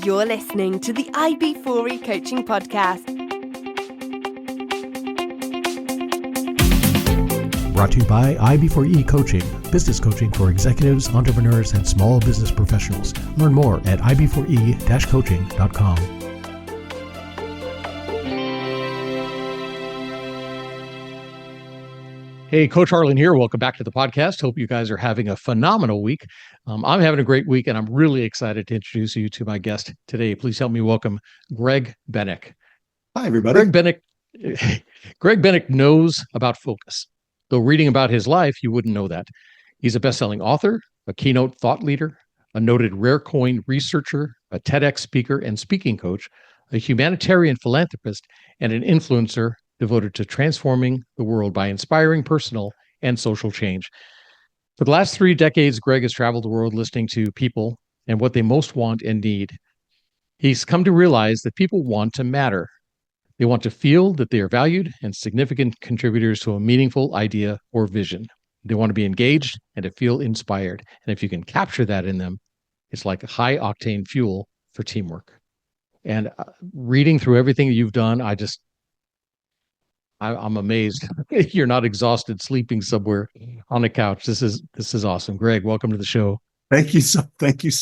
You're listening to the IB4E Coaching Podcast. Brought to you by IB4E Coaching, business coaching for executives, entrepreneurs, and small business professionals. Learn more at ib4e-coaching.com. Hey, Coach Harlan here. Welcome back to the podcast. Hope you guys are having a phenomenal week. I'm having a great week, and I'm really excited to introduce you to my guest today. Please help me welcome Greg Bennick. Hi, everybody. Greg Bennick knows about focus. Though reading about his life, you wouldn't know that. He's a best-selling author, a keynote thought leader, a noted rare coin researcher, a TEDx speaker and speaking coach, a humanitarian philanthropist, and an influencer devoted to transforming the world by inspiring personal and social change. For the last 3 decades, Greg has traveled the world listening to people and what they most want and need. He's come to realize that people want to matter. They want to feel that they are valued and significant contributors to a meaningful idea or vision. They want to be engaged and to feel inspired. And if you can capture that in them, it's like a high-octane fuel for teamwork. And reading through everything you've done, I'm amazed. You're not exhausted sleeping somewhere on a couch. This is awesome. Greg, welcome to the show. Thank you so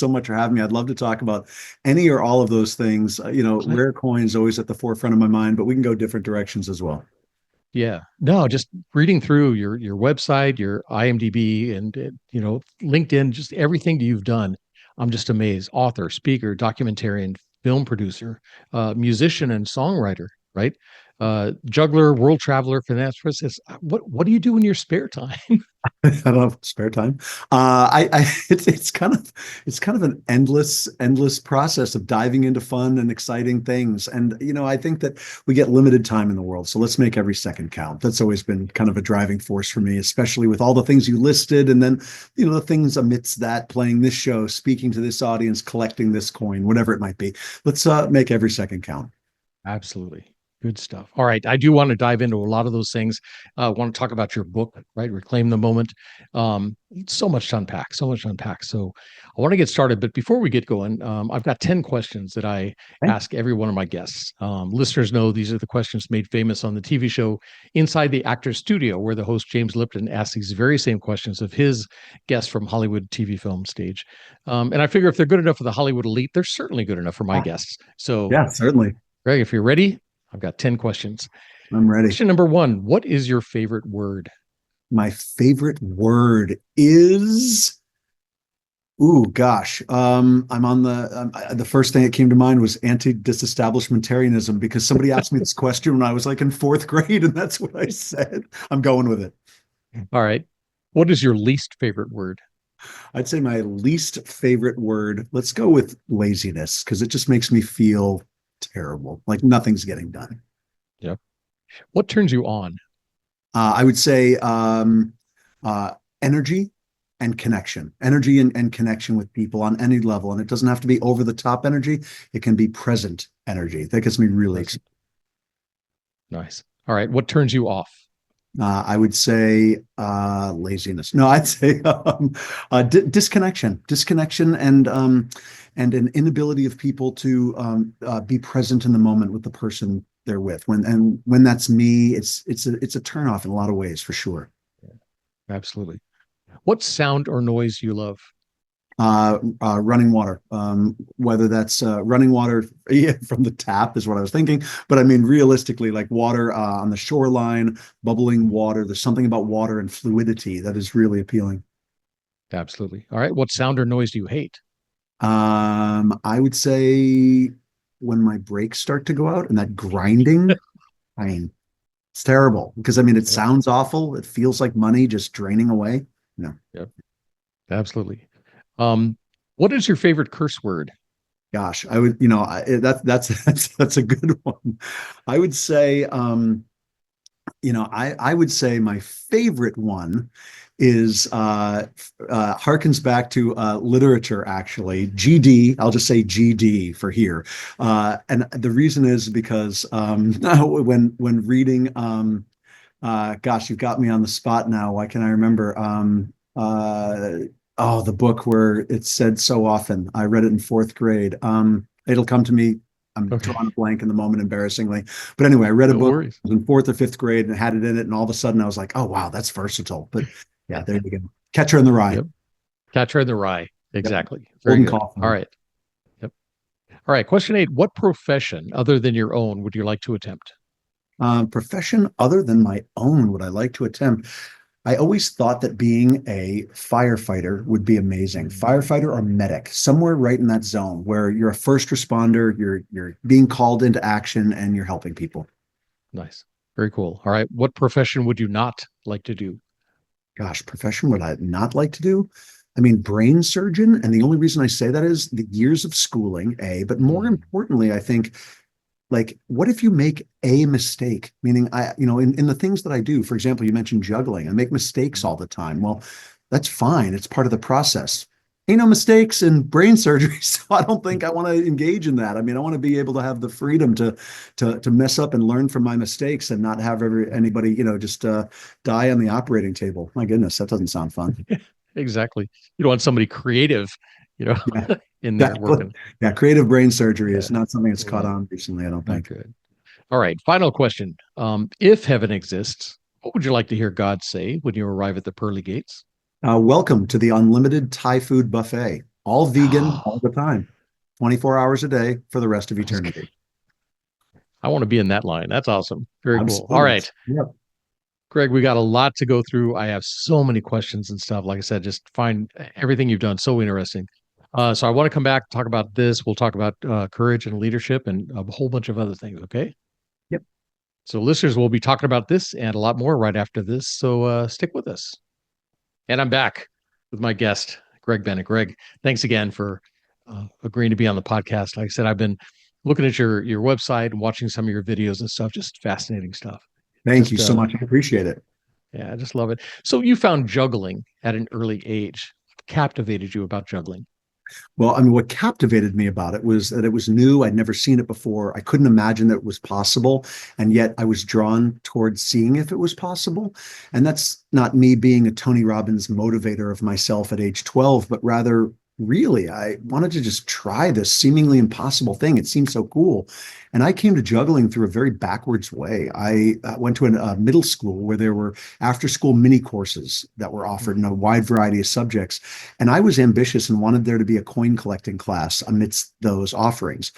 much for having me. I'd love to talk about any or all of those things. Rare coins always at the forefront of my mind, but we can go different directions as well. Yeah. No, just reading through your website, your IMDb, and LinkedIn, just everything that you've done. I'm just amazed. Author, speaker, documentarian, film producer, musician, and songwriter. Right. Juggler, world traveler, philanthropist. What do you do in your spare time? I don't have spare time. It's kind of an endless process of diving into fun and exciting things. And I think that we get limited time in the world, so let's make every second count. That's always been kind of a driving force for me, especially with all the things you listed, and then the things amidst that, playing this show, speaking to this audience, collecting this coin, whatever it might be. Let's make every second count. Absolutely. Good stuff. All right. I do want to dive into a lot of those things. I want to talk about your book, right? Reclaim the Moment. So much to unpack. So I want to get started. But before we get going, I've got 10 questions that I ask every one of my guests. Listeners know these are the questions made famous on the TV show Inside the Actor's Studio, where the host James Lipton asks these very same questions of his guests from Hollywood TV film stage. And I figure if they're good enough for the Hollywood elite, they're certainly good enough for my guests. So yeah, certainly. Greg, if you're ready, I've got 10 questions. I'm ready. Question number 1, what is your favorite word? My favorite word is, I'm on the first thing that came to mind was anti-disestablishmentarianism, because somebody asked me this question when I was like in 4th grade, and that's what I said. I'm going with it. All right. What is your least favorite word? I'd say my least favorite word, let's go with laziness, because it just makes me feel terrible, like nothing's getting done. Yep. What turns you on? I would say energy and connection. Energy and connection with people on any level. And it doesn't have to be over the top energy. It can be present energy. That gets me really excited. Nice. All right. What turns you off? I would say laziness. No, I'd say disconnection and an inability of people to be present in the moment with the person they're with. When that's me, it's a turnoff in a lot of ways, for sure. Yeah, absolutely. What sound or noise do you love? Running water, whether that's running water from the tap is what I was thinking. But I mean, realistically, like water on the shoreline, bubbling water. There's something about water and fluidity that is really appealing. Absolutely. All right. What sound or noise do you hate? I would say when my brakes start to go out and that grinding, it's terrible, because it sounds awful. It feels like money just draining away. No. Yep. Absolutely. What is your favorite curse word? Gosh, I would, that's a good one. I would say, I would say my favorite one is harkens back to literature, actually. GD, I'll just say GD for here. And the reason is because when reading, gosh, you've got me on the spot now. Why can't I remember? The book where it's said so often. I read it in 4th grade. It'll come to me. I'm Okay. drawing a blank in the moment, embarrassingly. But anyway, I read a No book worries. in fourth or fifth grade and had it in it. And all of a sudden I was like, oh, wow, that's versatile. But yeah, there you go. Catcher in the Rye. Yep. Catcher in the Rye. Yep. Exactly. Very Golden good. All Coffin. right. Yep. All right. Question 8. What profession other than your own would you like to attempt? Profession other than my own would I like to attempt? I always thought that being a firefighter would be amazing. Firefighter or medic, somewhere right in that zone where you're a first responder, you're being called into action and you're helping people. Nice. Very cool. All right. What profession would you not like to do? Gosh, profession would I not like to do? I mean, brain surgeon. And the only reason I say that is the years of schooling, A, but more importantly, I think like, what if you make a mistake? Meaning, in the things that I do, for example, you mentioned juggling. I make mistakes all the time. Well, that's fine. It's part of the process. Ain't no mistakes in brain surgery, so I don't think I want to engage in that. I mean, I want to be able to have the freedom to mess up and learn from my mistakes and not have anybody, just die on the operating table. My goodness, that doesn't sound fun. Exactly. You don't want somebody creative, you know, Yeah, in there exactly. working. Yeah, creative brain surgery Yeah. is not something that's caught Not, on recently, I don't not think. good. All right. Final question. If heaven exists, what would you like to hear God say when you arrive at the pearly gates? Welcome to the unlimited Thai food buffet. All vegan all the time, 24 hours a day for the rest of eternity. I want to be in that line. That's awesome. Very cool. All Absolutely. right. Yep. Greg, we got a lot to go through. I have so many questions and stuff. Like I said, just find everything you've done so interesting. So I want to come back, talk about this. We'll talk about courage and leadership and a whole bunch of other things. Okay. Yep. So listeners, we'll be talking about this and a lot more right after this. So stick with us. And I'm back with my guest, Greg Bennick. Greg, thanks again for agreeing to be on the podcast. Like I said, I've been looking at your website and watching some of your videos and stuff. Just fascinating stuff. Thank you Just so much. I appreciate it. yeah, I just love it. So you found juggling at an early age. What captivated you about juggling? Well, I mean, what captivated me about it was that it was new. I'd never seen it before. I couldn't imagine that it was possible. And yet I was drawn towards seeing if it was possible. And that's not me being a Tony Robbins motivator of myself at age 12, but rather, really, I wanted to just try this seemingly impossible thing. It seemed so cool. And I came to juggling through a very backwards way. I went to a middle school where there were after school mini courses that were offered in a wide variety of subjects. And I was ambitious and wanted there to be a coin collecting class amidst those offerings.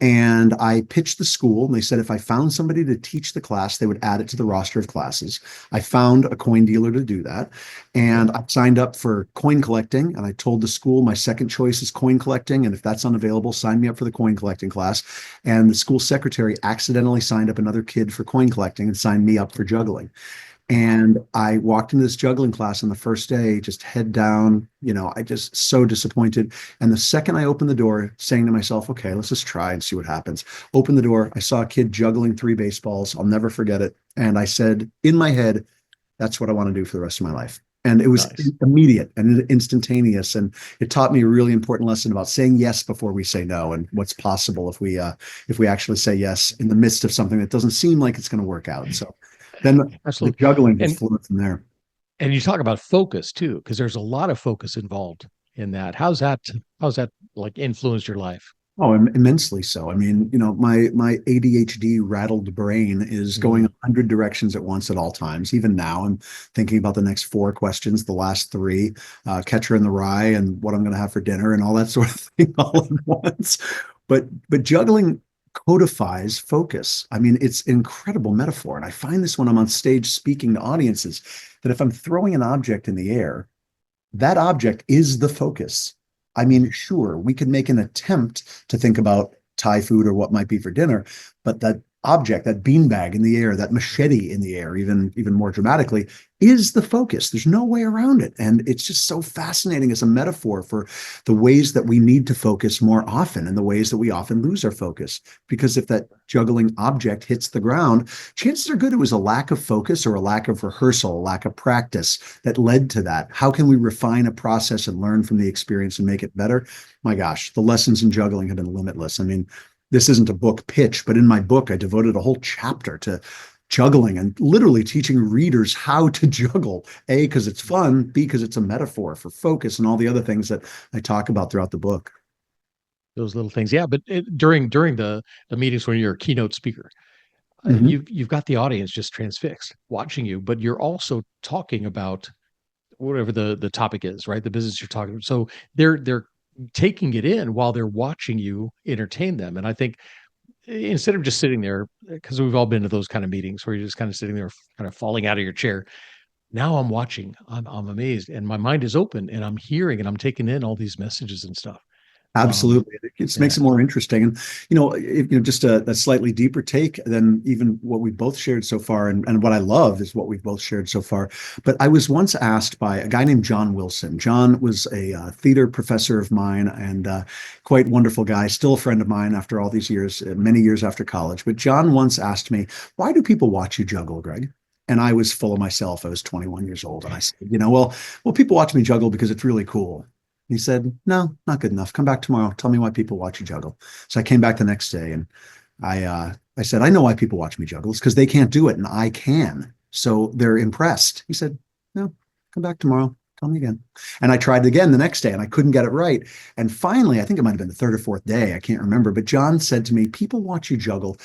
And I pitched the school, and they said if I found somebody to teach the class, they would add it to the roster of classes. I found a coin dealer to do that. And I signed up for coin collecting. And I told the school my second choice is coin collecting. And if that's unavailable, sign me up for the coin collecting class. And the school secretary accidentally signed up another kid for coin collecting and signed me up for juggling. And I walked into this juggling class on the first day, just head down, I just so disappointed. And the second I opened the door, saying to myself, okay, let's just try and see what happens. Open the door. I saw a kid juggling 3 baseballs. I'll never forget it. And I said in my head, that's what I want to do for the rest of my life. And it was Nice. immediate and instantaneous. And it taught me a really important lesson about saying yes before we say no and what's possible if we actually say yes in the midst of something that doesn't seem like it's going to work out. So then the Absolutely. juggling just And flowed from there. and you talk about focus too, because there's a lot of focus involved in that. How's that like influenced your life? Oh, immensely so. I mean, my ADHD rattled brain is going 100 directions at once at all times. Even now, I'm thinking about the next 4 questions, the last 3, catcher in the rye, and what I'm going to have for dinner, and all that sort of thing all at once. But juggling codifies focus. I mean, it's an incredible metaphor, and I find this when I'm on stage speaking to audiences that if I'm throwing an object in the air, that object is the focus. I mean, sure, we could make an attempt to think about Thai food or what might be for dinner, but that object, that beanbag in the air, that machete in the air, even more dramatically, is the focus. There's no way around it. And it's just so fascinating as a metaphor for the ways that we need to focus more often and the ways that we often lose our focus. Because if that juggling object hits the ground, chances are good it was a lack of focus or a lack of rehearsal, a lack of practice that led to that. How can we refine a process and learn from the experience and make it better? My gosh, the lessons in juggling have been limitless. I mean, this isn't a book pitch, but in my book, I devoted a whole chapter to juggling and literally teaching readers how to juggle. A, because it's fun. B, because it's a metaphor for focus and all the other things that I talk about throughout the book. those little things. Yeah, but during the meetings when you're a keynote speaker, Mhm. you've got the audience just transfixed watching you, but you're also talking about whatever the topic is, right? The business you're talking about. So they're taking it in while they're watching you entertain them. And I think instead of just sitting there, because we've all been to those kind of meetings where you're just kind of sitting there, kind of falling out of your chair. Now I'm watching, I'm amazed, and my mind is open, and I'm hearing, and I'm taking in all these messages and stuff. Um, Absolutely. It just makes yeah, it more interesting. And, just a slightly deeper take than even what we've both shared so far. And what I love is what we've both shared so far. But I was once asked by a guy named John Wilson. John was a theater professor of mine and quite wonderful guy, still a friend of mine after all these years, many years after college. But John once asked me, why do people watch you juggle, Greg? And I was full of myself. I was 21 years old. And I said, well, people watch me juggle because it's really cool. He said, no, not good enough. Come back tomorrow. Tell me why people watch you juggle. So I came back the next day and I said, I know why people watch me juggle. It's because they can't do it and I can. So they're impressed. He said, no, come back tomorrow. Tell me again. And I tried it again the next day and I couldn't get it right. And finally, I think it might have been the third or fourth day. I can't remember. But John said to me, people watch you juggle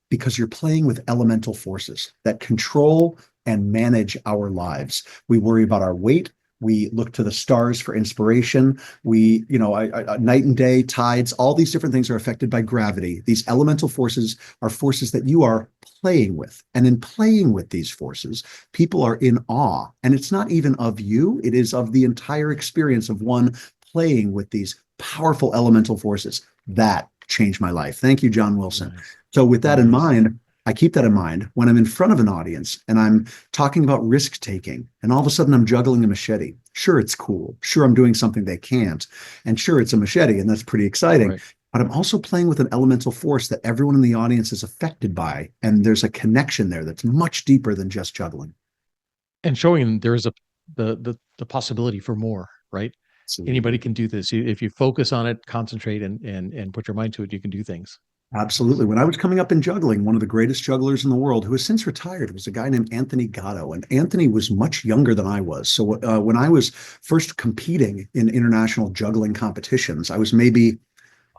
because you're playing with elemental forces that control and manage our lives. We worry about our weight. We look to the stars for inspiration. Night and day, tides, all these different things are affected by gravity. These elemental forces are forces that you are playing with. And in playing with these forces, people are in awe. And it's not even of you, it is of the entire experience of one playing with these powerful elemental forces. That changed my life. Thank you, John Wilson. nice, So, with that in nice. mind, I keep that in mind when I'm in front of an audience and I'm talking about risk taking, and all of a sudden I'm juggling a machete. Sure, it's cool. Sure, I'm doing something they can't. And sure, it's a machete, and that's pretty exciting. Right. But I'm also playing with an elemental force that everyone in the audience is affected by. And there's a connection there that's much deeper than just juggling. And showing them there is the possibility for more, right? Anybody Absolutely. can do this. If you focus on it, concentrate and put your mind to it, you can do things. Absolutely. When I was coming up in juggling, one of the greatest jugglers in the world, who has since retired, was a guy named Anthony Gatto. And Anthony was much younger than I was. So when I was first competing in international juggling competitions, I was maybe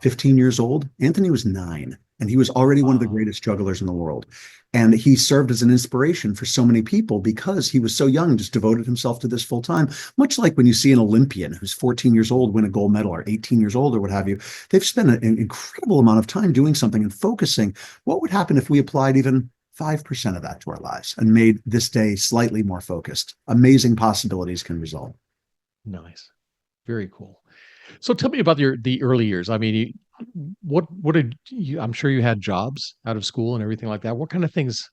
15 years old. Anthony was 9, and he was already one of the Wow. greatest jugglers in the world. And he served as an inspiration for so many people because he was so young, just devoted himself to this full time. Much like when you see an Olympian who's 14 years old win a gold medal or 18 years old or what have you, they've spent an incredible amount of time doing something and focusing. What would happen if we applied even 5% of that to our lives and made this day slightly more focused? Amazing possibilities can result. Nice. Very cool. So tell me about the early years. I mean, what did you? I'm sure you had jobs out of school and everything like that. What kind of things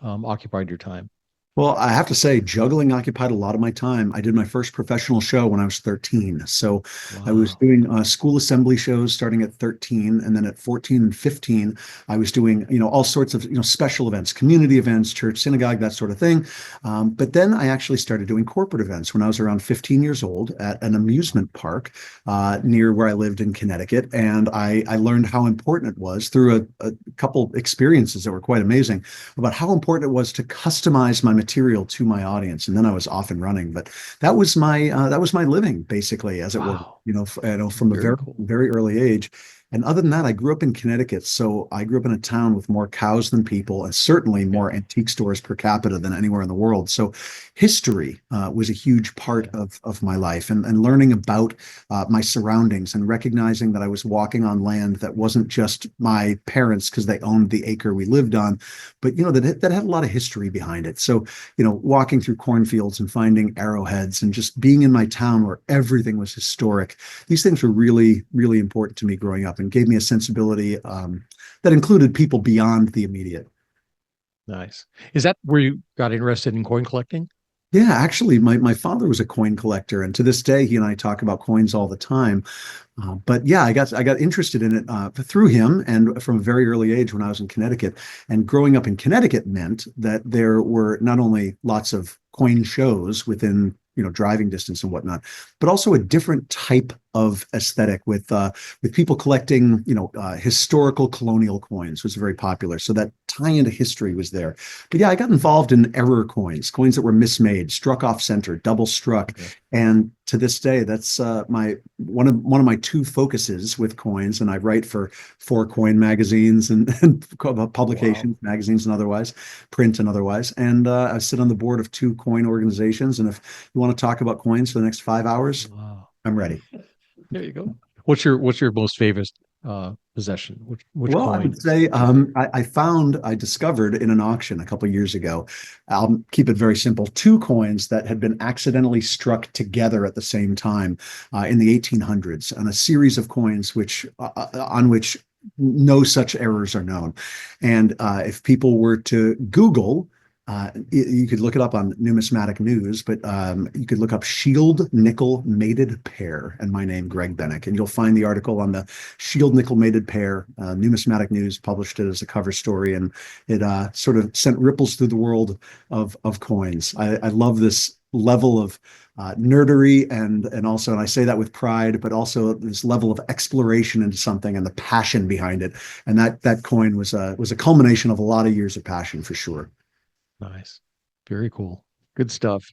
occupied your time? Well, I have to say, juggling occupied a lot of my time. I did my first professional show when I was 13. So I was Wow. doing school assembly shows starting at 13. And then at 14 and 15, I was doing, all sorts of, special events, community events, church, synagogue, that sort of thing. But then I actually started doing corporate events when I was around 15 years old at an amusement park near where I lived in Connecticut. And I learned how important it was through a couple experiences that were quite amazing about how important it was to customize my material to my audience. And then I was off and running. But that was my living basically, as it were. Wow. From a Very very cool. very early age. And other than that, I grew up in Connecticut. So I grew up in a town with more cows than people, and certainly Yeah. more antique stores per capita than anywhere in the world. So history was a huge part Yeah. of my life, and learning about my surroundings and recognizing that I was walking on land that wasn't just my parents because they owned the acre we lived on, but that had a lot of history behind it. So walking through cornfields and finding arrowheads and just being in my town where everything was historic. These things were really, really important to me growing up and gave me a sensibility that included people beyond the immediate. Nice. Is that where you got interested in coin collecting? Yeah, actually, my father was a coin collector, and to this day, he and I talk about coins all the time. But yeah, I got interested in it through him, and from a very early age when I was in Connecticut. And growing up in Connecticut meant that there were not only lots of coin shows within driving distance and whatnot, but also a different type of aesthetic with people collecting, historical colonial coins was very popular. So that tie into history was there. But yeah, I got involved in error coins that were mismade, struck off center, double struck. Okay. And to this day, that's my one of my two focuses with coins. And I write for 4 coin magazines and publications, Wow. magazines and otherwise, print and otherwise. And I sit on the board of 2 coin organizations. And if you want to talk about coins for the next 5 hours, Wow. I'm ready. There you go. What's your most favorite possession? Which Well, I coin? would say I discovered in an auction a couple of years ago. I'll keep it very simple. 2 coins that had been accidentally struck together at the same time in the 1800s, and a series of coins on which no such errors are known. And if people were to Google, you could look it up on Numismatic News, but you could look up Shield Nickel Mated Pair and my name, Greg Bennick, and you'll find the article on the Shield Nickel Mated Pair. Numismatic News published it as a cover story, and it sort of sent ripples through the world of coins. I love this level of nerdery and also, and I say that with pride, but also this level of exploration into something and the passion behind it. And that coin was a culmination of a lot of years of passion for sure. Nice. Very cool. Good stuff.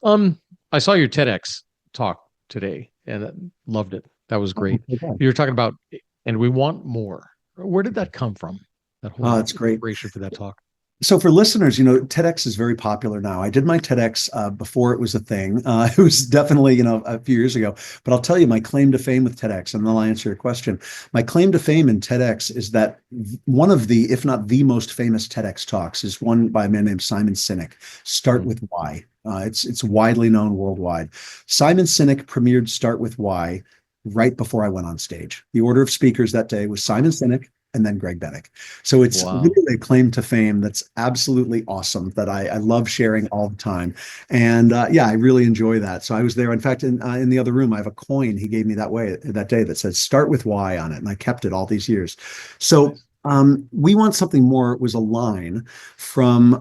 I saw your TEDx talk today and loved it. That was great. Okay. You were talking about, and we want more. Where did that come from? That whole That's great. inspiration for that talk. So for listeners, TEDx is very popular now. I did my TEDx before it was a thing. It was definitely, a few years ago. But I'll tell you my claim to fame with TEDx, and then I'll answer your question. My claim to fame in TEDx is that one of the, if not the most famous TEDx talks is one by a man named Simon Sinek, Start with Why. It's widely known worldwide. Simon Sinek premiered Start with Why right before I went on stage. The order of speakers that day was Simon Sinek, and then Greg Bennick. So it's really a claim to fame that's absolutely awesome that I love sharing all the time. And I really enjoy that. So I was there. In fact, in the other room, I have a coin he gave me that day that says Start with Why on it. And I kept it all these years. So We Want Something More was a line from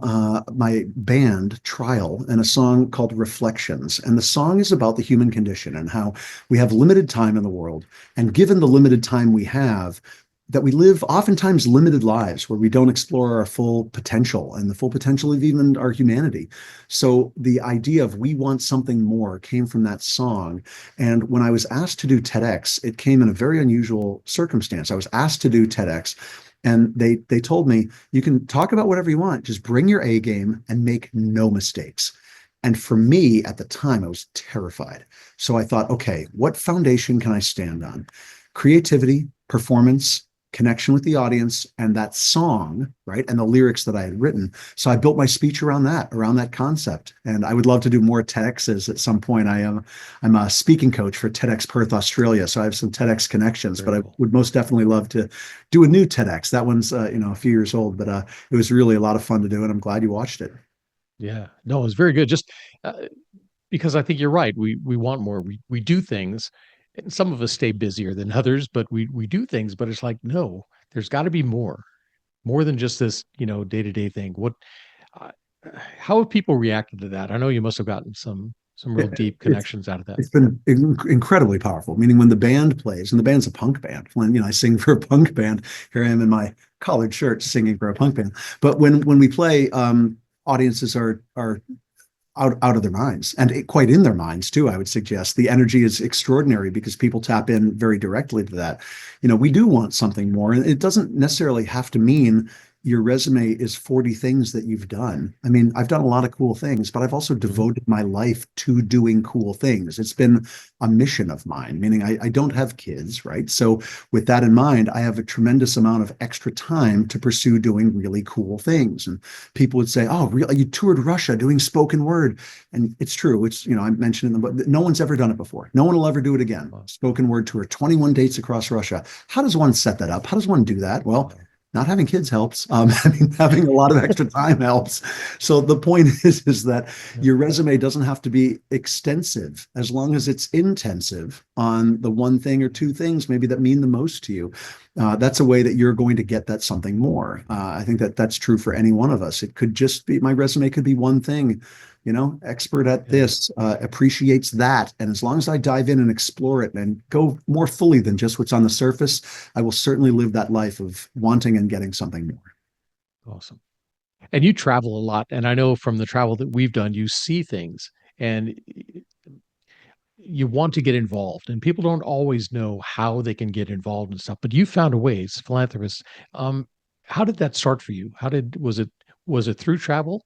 my band Trial and a song called Reflections. And the song is about the human condition and how we have limited time in the world. And given the limited time we have, that we live oftentimes limited lives where we don't explore our full potential and the full potential of even our humanity. So the idea of we want something more came from that song. And when I was asked to do TEDx, it came in a very unusual circumstance. I was asked to do TEDx, and they told me, you can talk about whatever you want, just bring your A game and make no mistakes. And for me at the time, I was terrified. So I thought, okay, what foundation can I stand on? Creativity, performance, connection with the audience, and that song, right? And the lyrics that I had written. So I built my speech around that concept. And I would love to do more TEDx's at some point. I'm a speaking coach for TEDx Perth, Australia. So I have some TEDx connections, but I would most definitely love to do a new TEDx. That one's, a few years old, but it was really a lot of fun to do. And I'm glad you watched it. Yeah, no, it was very good. Just because I think you're right. We want more. We do things. And some of us stay busier than others, but we do things. But it's like, no, there's got to be more than just this, day-to-day thing. How have people reacted to that? I know you must have gotten some real deep connections out of that. It's been incredibly powerful. Meaning when the band plays, and the band's a punk band. When I sing for a punk band, here I am in my collared shirt singing for a punk band. But when we play, audiences are out of their minds, and quite in their minds too. I would suggest the energy is extraordinary because people tap in very directly to that. We do want something more, and it doesn't necessarily have to mean your resume is 40 things that you've done. I mean, I've done a lot of cool things, but I've also devoted my life to doing cool things. It's been a mission of mine, meaning I don't have kids, right? So with that in mind, I have a tremendous amount of extra time to pursue doing really cool things. And people would say, oh, really? You toured Russia doing spoken word. And it's true. I mentioned in the book, no one's ever done it before. No one will ever do it again. Wow. Spoken word tour, 21 dates across Russia. How does one set that up? How does one do that? Well, not having kids helps. Having a lot of extra time helps. So the point is that your resume doesn't have to be extensive as long as it's intensive on the one thing or two things maybe that mean the most to you. That's a way that you're going to get that something more. I think that's true for any one of us. It could just be, my resume could be one thing expert at this, appreciates that. And as long as I dive in and explore it and go more fully than just what's on the surface, I will certainly live that life of wanting and getting something more. Awesome. And you travel a lot. And I know from the travel that we've done, you see things and you want to get involved. And people don't always know how they can get involved and stuff, but you found a way as philanthropist. How did that start for you? Was it through travel?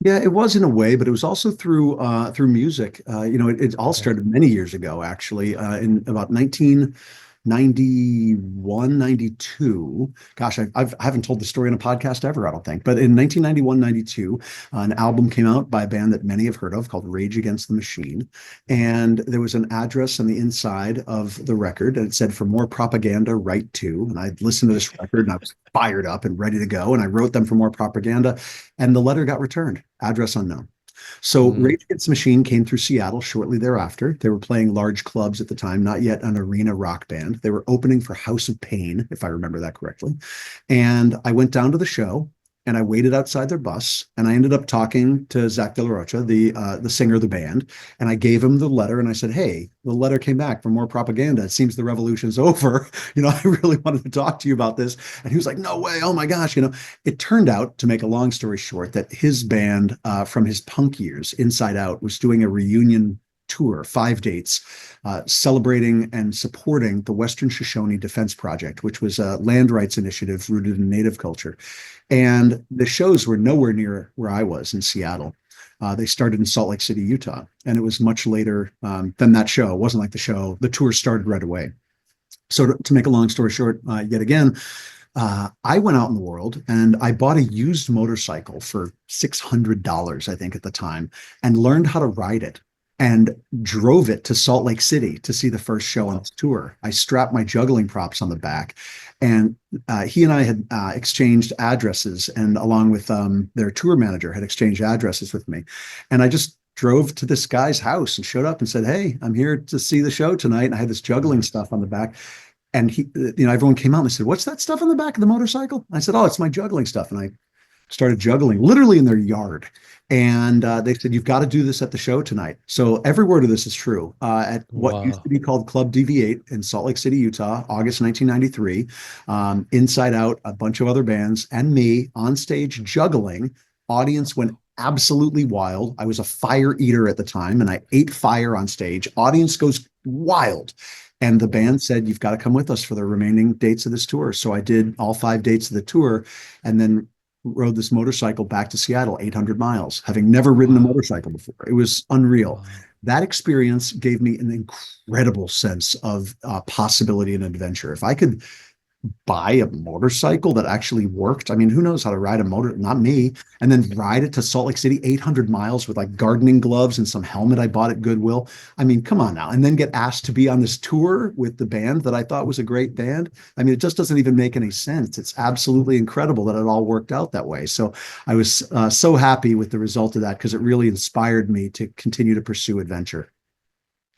Yeah, it was in a way, but it was also through music. It all Okay. started many years ago, actually, in about 1991, 92. Gosh, I haven't told the story in a podcast ever, I don't think. But in 1991, 92, an album came out by a band that many have heard of called Rage Against the Machine. And there was an address on the inside of the record, and it said, "For more propaganda, write to." And I listened to this record and I was fired up and ready to go. And I wrote them for more propaganda, and the letter got returned, address unknown. So Mm, Rage Against the Machine came through Seattle shortly thereafter. They were playing large clubs at the time, not yet an arena rock band. They were opening for House of Pain, if I remember that correctly. And I went down to the show and I waited outside their bus, and I ended up talking to Zach De La Rocha, the singer of the band, and I gave him the letter and I said, "Hey, the letter came back for more propaganda. It seems the revolution's over. I really wanted to talk to you about this." And he was like, "No way. Oh my gosh." It turned out, to make a long story short, that his band from his punk years, Inside Out, was doing a reunion tour, 5 dates, celebrating and supporting the Western Shoshone Defense Project, which was a land rights initiative rooted in Native culture. And the shows were nowhere near where I was in Seattle. They started in Salt Lake City, Utah, and it was much later than that show. It wasn't like the tour started right away. So to make a long story short, yet again, I went out in the world and I bought a used motorcycle for $600, I think, at the time, and learned how to ride it and drove it to Salt Lake City to see the first show on wow. this tour. I strapped my juggling props on the back, and he and I had exchanged addresses, and along with their tour manager, had exchanged addresses with me. And I just drove to this guy's house and showed up and said, "Hey, I'm here to see the show tonight." And I had this juggling Nice. stuff on the back. And everyone came out and they said, "What's that stuff on the back of the motorcycle?" I said, "Oh, it's my juggling stuff." And I started juggling literally in their yard. And they said, "You've got to do this at the show tonight." So every word of this is true. At what used to Wow. be called Club DV8 in Salt Lake City, Utah, August 1993, Inside Out, a bunch of other bands, and me on stage juggling. Audience went absolutely wild. I was a fire eater at the time, and I ate fire on stage. Audience goes wild. And the Wow. band said, "You've got to come with us for the remaining dates of this tour." So I did all 5 dates of the tour, and then rode this motorcycle back to Seattle, 800 miles, having never ridden a Wow. motorcycle before. It was unreal. Wow. That experience gave me an incredible sense of possibility and adventure. If I could buy a motorcycle that actually worked. I mean, who knows how to ride a motor? Not me. And then ride it to Salt Lake City, 800 miles with like gardening gloves and some helmet I bought at Goodwill. I mean, come on now. And then get asked to be on this tour with the band that I thought was a great band. I mean, it just doesn't even make any sense. It's absolutely incredible that it all worked out that way. So I was so happy with the result of that because it really inspired me to continue to pursue adventure.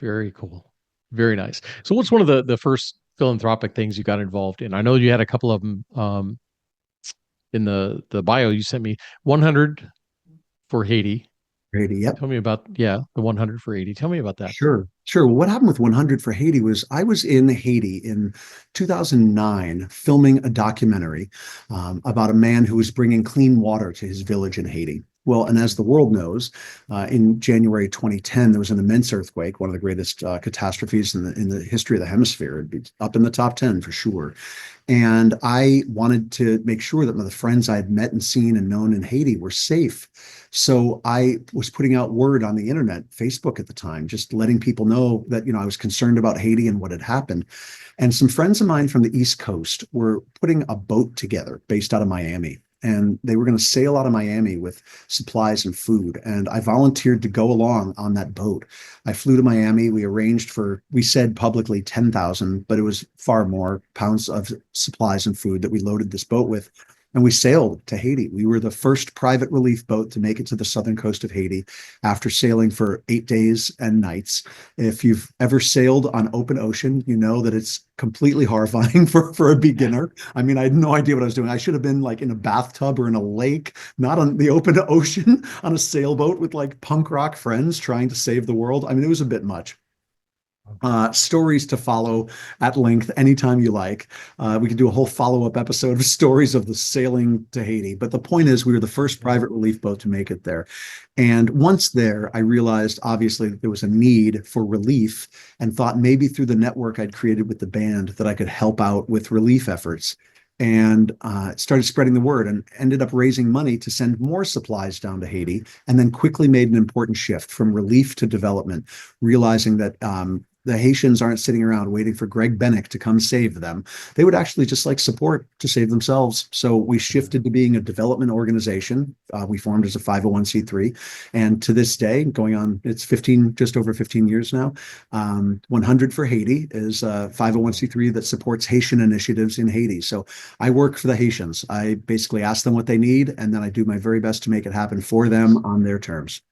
Very cool. Very nice. So what's one of the first philanthropic things you got involved in? I know you had a couple of them in the bio you sent me. 100 for Haiti. Brady, yep. Tell me about, yeah, the 100 for Haiti. Tell me about that. Sure, sure. Well, what happened with 100 for Haiti was I was in Haiti in 2009 filming a documentary about a man who was bringing clean water to his village in Haiti. Well, and as the world knows, in January 2010, there was an immense earthquake, one of the greatest catastrophes in the history of the hemisphere. It'd be up in the top 10 for sure. And I wanted to make sure that the friends I had met and seen and known in Haiti were safe. So I was putting out word on the internet, Facebook at the time, just letting people know that, I was concerned about Haiti and what had happened. And some friends of mine from the East Coast were putting a boat together based out of Miami. And they were going to sail out of Miami with supplies and food. And I volunteered to go along on that boat. I flew to Miami. We said publicly 10,000, but it was far more pounds of supplies and food that we loaded this boat with. and we sailed to Haiti. We were the first private relief boat to make it to the southern coast of Haiti after sailing for 8 days and nights. If you've ever sailed on open ocean, you know that it's completely horrifying for a beginner. I mean, I had no idea what I was doing. I should have been like in a bathtub or in a lake, not on the open ocean on a sailboat with like punk rock friends trying to save the world. I mean, it was a bit much. Stories to follow at length anytime you like. We could do a whole follow-up episode of stories of the sailing to Haiti. But the point is, we were the first private relief boat to make it there. And once there, I realized, obviously, that there was a need for relief and thought maybe through the network I'd created with the band that I could help out with relief efforts. And started spreading the word and ended up raising money to send more supplies down to Haiti, and then quickly made an important shift from relief to development, realizing that the Haitians aren't sitting around waiting for Greg Bennick to come save them. They would actually just like support to save themselves. So we shifted to being a development organization. We formed as a 501c3. And to this day, going on, it's just over 15 years now. 100 for Haiti is a 501c3 that supports Haitian initiatives in Haiti. So I work for the Haitians. I basically ask them what they need, and then I do my very best to make it happen for them on their terms.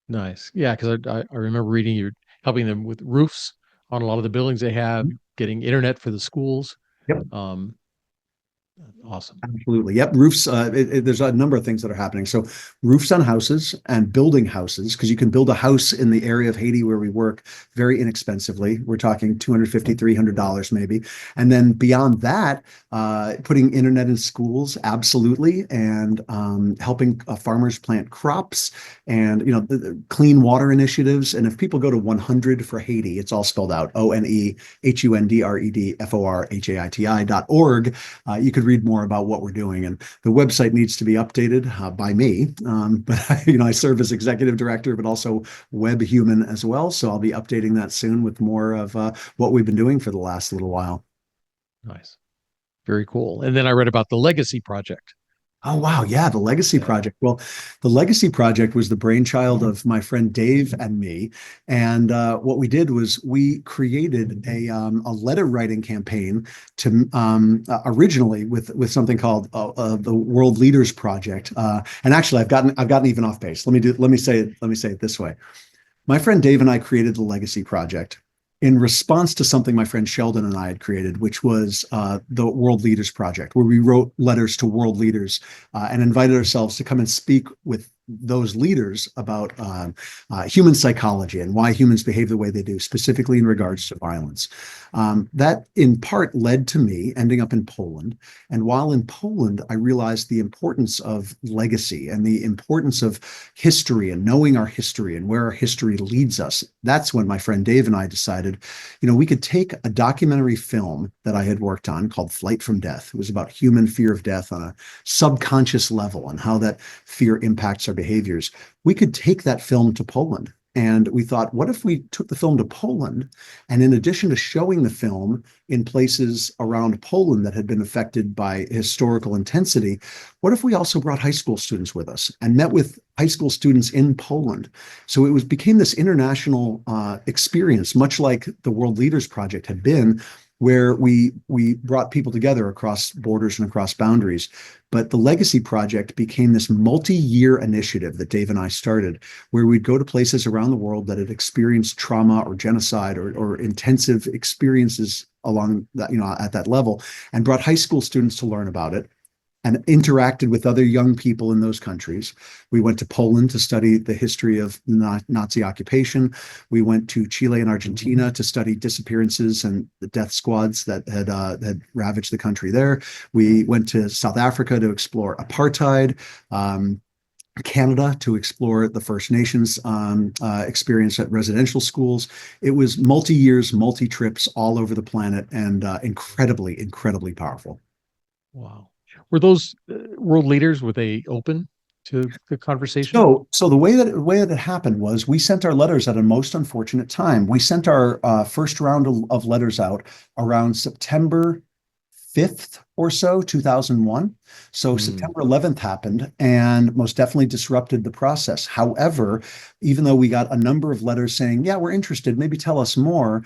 Nice. Yeah, because I remember reading you're helping them with roofs on a lot of the buildings they have, getting internet for the schools. Yep. Awesome. Absolutely. Yep. Roofs. There's a number of things that are happening. So roofs on houses and building houses, because you can build a house in the area of Haiti where we work very inexpensively. We're talking $250, $300 maybe. And then beyond that, putting internet in schools, absolutely. And helping farmers plant crops and, the clean water initiatives. And if people go to 100 for Haiti, it's all spelled out, ONEHUNDREDFORHAITI.org. You could read more about what we're doing, and the website needs to be updated by me. But I serve as executive director, but also web human as well. So I'll be updating that soon with more of what we've been doing for the last little while. Nice, very cool. And then I read about the Legacy Project. Oh, wow. Yeah, the Legacy Project. Well, the Legacy Project was the brainchild of my friend Dave and me. And what we did was we created a letter writing campaign to originally with something called the World Leaders Project. And actually, I've gotten even off base. Let me say it this way. My friend Dave and I created the Legacy Project in response to something my friend Sheldon and I had created, which was the World Leaders Project, where we wrote letters to world leaders and invited ourselves to come and speak with those leaders about human psychology and why humans behave the way they do, specifically in regards to violence. That in part led to me ending up in Poland. And while in Poland, I realized the importance of legacy and the importance of history and knowing our history and where our history leads us. That's when my friend Dave and I decided, we could take a documentary film that I had worked on called Flight from Death. It was about human fear of death on a subconscious level and how that fear impacts our behaviors. We could take that film to Poland. And we thought, what if we took the film to Poland? And in addition to showing the film in places around Poland that had been affected by historical intensity, what if we also brought high school students with us and met with high school students in Poland? So it became this international experience, much like the World Leaders Project had been, where we brought people together across borders and across boundaries. But the Legacy Project became this multi-year initiative that Dave and I started, where we'd go to places around the world that had experienced trauma or genocide or intensive experiences along that, at that level, and brought high school students to learn about it and interacted with other young people in those countries. We went to Poland to study the history of Nazi occupation. We went to Chile and Argentina to study disappearances and the death squads that had ravaged the country there. We went to South Africa to explore apartheid. Canada to explore the First Nations experience at residential schools. It was multi-years, multi-trips all over the planet, and incredibly, incredibly powerful. Wow. Were those world leaders, were they open to the conversation? So the way that it happened was we sent our letters at a most unfortunate time. We sent our first round of letters out around September 5th or so, 2001. So September 11th happened and most definitely disrupted the process. However, even though we got a number of letters saying, yeah, we're interested, maybe tell us more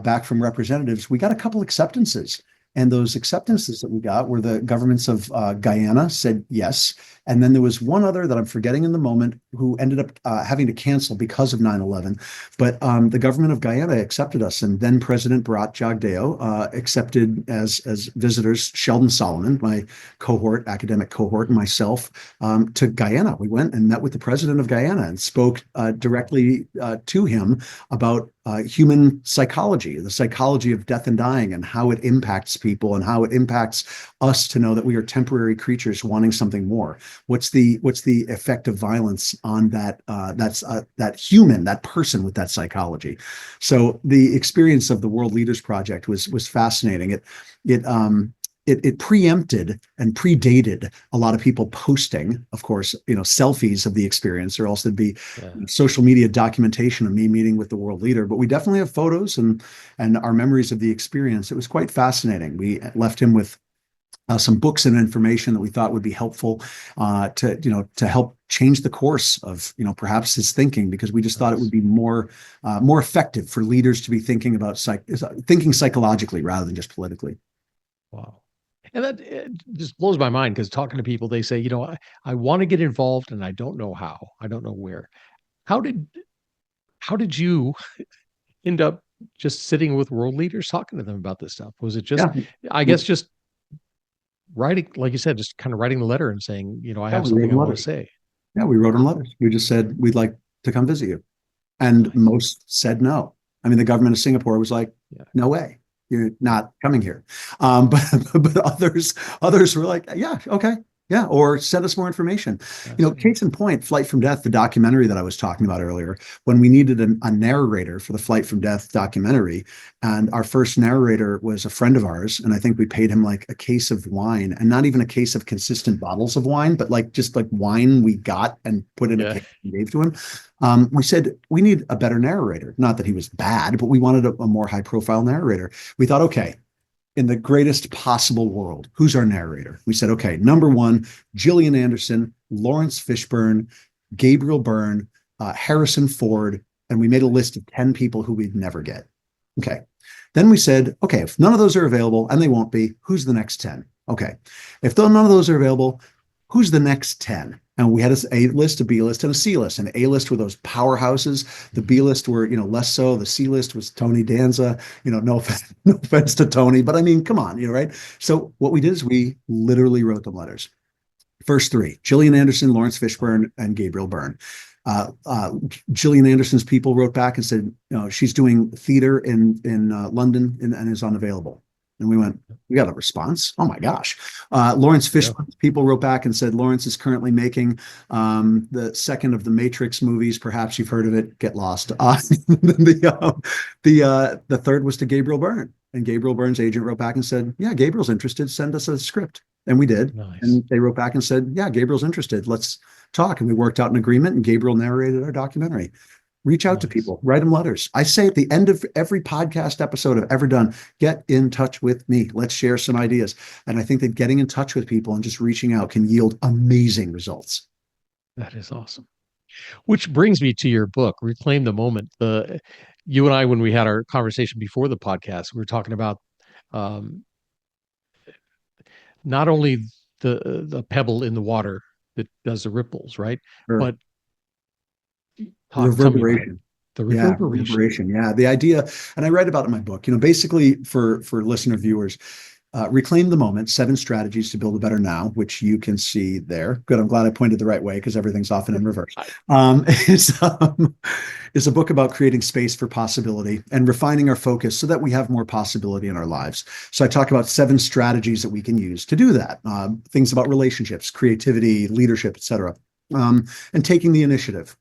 back from representatives, we got a couple acceptances. And those acceptances that we got were the governments of Guyana said yes. And then there was one other that I'm forgetting in the moment who ended up having to cancel because of 9/11. But the government of Guyana accepted us. And then President Bharat Jagdeo accepted as visitors Sheldon Solomon, my academic cohort, and myself to Guyana. We went and met with the president of Guyana and spoke directly to him about human psychology, the psychology of death and dying, and how it impacts people and how it impacts us to know that we are temporary creatures wanting something more. What's the effect of violence on that that person with that psychology? So the experience of the World Leaders Project was fascinating. It preempted and predated a lot of people posting, of course, selfies of the experience, or else there'd be social media documentation of me meeting with the world leader. But we definitely have photos and our memories of the experience. It was quite fascinating. We left him with some books and information that we thought would be helpful to help change the course of perhaps his thinking, because we just thought it would be more effective for leaders to be thinking about thinking psychologically rather than just politically. Wow. And that it just blows my mind, because talking to people, they say, I want to get involved and I don't know how, I don't know where. How did you end up just sitting with world leaders talking to them about this stuff? Was it just, I guess, just writing, like you said, just kind of writing the letter and saying, I have something I want to say? Yeah, we wrote them letters. We just said, we'd like to come visit you. And most said no. I mean, the government of Singapore was like, no way. You're not coming here. But others were like, yeah, okay. Yeah. Or send us more information. Case in point, Flight from Death, the documentary that I was talking about earlier, when we needed a narrator for the Flight from Death documentary, and our first narrator was a friend of ours. And I think we paid him like a case of wine, and not even a case of consistent bottles of wine, but just wine we got and put in a case and gave to him. We said, we need a better narrator. Not that he was bad, but we wanted a more high profile narrator. We thought, okay, in the greatest possible world, who's our narrator? We said, okay, number one, Gillian Anderson, Lawrence Fishburne, Gabriel Byrne, Harrison Ford, and we made a list of 10 people who we'd never get. Okay. Then we said, okay, if none of those are available, and they won't be, who's the next 10? Okay. If none of those are available, who's the next 10? And we had a A list, a B list, and a C list. And A list were those powerhouses. The B list were, less so. The C list was Tony Danza. No offense to Tony, but I mean, come on, right? So what we did is we literally wrote them letters. First three: Gillian Anderson, Lawrence Fishburne, and Gabriel Byrne. Gillian Anderson's people wrote back and said, she's doing theater in London and is unavailable. And we went, we got a response. Oh my gosh. Lawrence Fishburne's people wrote back and said, Lawrence is currently making the second of the Matrix movies. Perhaps you've heard of it. Get lost. The third was to Gabriel Byrne. And Gabriel Byrne's agent wrote back and said, yeah, Gabriel's interested. Send us a script. And we did. Nice. And they wrote back and said, yeah, Gabriel's interested. Let's talk. And we worked out an agreement, and Gabriel narrated our documentary. Reach out to people, write them letters. I say at the end of every podcast episode I've ever done, get in touch with me. Let's share some ideas. And I think that getting in touch with people and just reaching out can yield amazing results. That is awesome. Which brings me to your book, Reclaim the Moment. You and I, when we had our conversation before the podcast, we were talking about not only the pebble in the water that does the ripples, right? Sure. But reverberation. The reverberation. Yeah, reverberation. Yeah. The idea, and I write about it in my book, basically for listener viewers, Reclaim the Moment, 7 Strategies to Build a Better Now, which you can see there. Good. I'm glad I pointed the right way, because everything's often in reverse. Is a book about creating space for possibility and refining our focus so that we have more possibility in our lives. So I talk about 7 strategies that we can use to do that. Things about relationships, creativity, leadership, etc. And taking the initiative,